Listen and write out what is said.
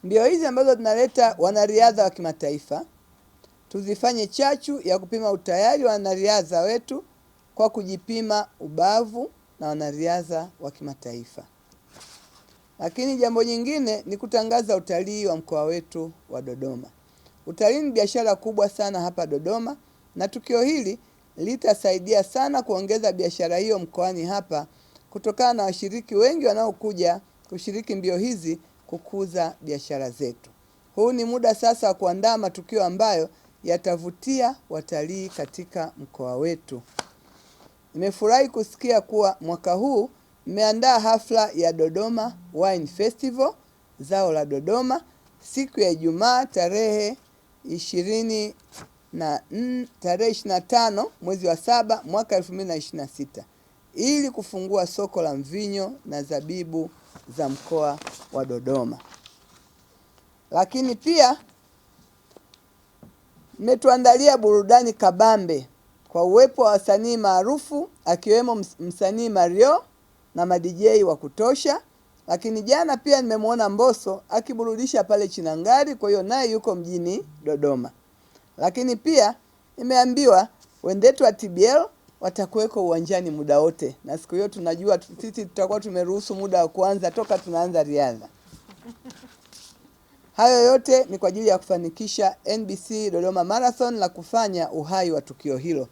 Mbio hizi ambazo tunaleta wanariadha wa kimataifa tuzifanye chachu ya kupima utayari wa wanariadha wetu kwa kujipima ubavu na wanariadha wa kimataifa. Lakini jambo nyingine ni kutangaza utalii wa mkoa wetu wa Dodoma. Utalii ni biashara kubwa sana hapa Dodoma, na tukio hili litasaidia sana kuongeza biashara hiyo mkoani hapa kutokana na washiriki wengi wanaokuja kushiriki mbio hizi kukuza biashara zetu. Huu ni muda sasa wa kuandaa matukio ambayo yatavutia watalii katika mkoa wetu. Nimefurahi kusikia kuwa mwaka huu mmeandaa hafla ya Dodoma Wine Festival, zao la Dodoma, siku ya Ijumaa tarehe 25 mwezi wa 7 mwaka 2026 ili kufungua soko la mvinyo na zabibu za mkoa wa Dodoma. Lakini pia mmetuandalia burudani kabambe kwa uwepo wa wasanii maarufu akiwemo msanii Mario na madj wa kutosha. Lakini jana pia nimemwona Mbosso akiburudisha pale Chinangari, kwa hiyo naye yuko mjini Dodoma. Lakini pia nimeambiwa wenzetu wa TBL watakuweko uwanjani muda wote, na siku hiyo tunajua sisi tutakuwa tumeruhusu muda wa kuanza toka tunaanza riadha. Hayo yote ni kwa ajili ya kufanikisha NBC Dodoma Marathon na kufanya uhai wa tukio hilo.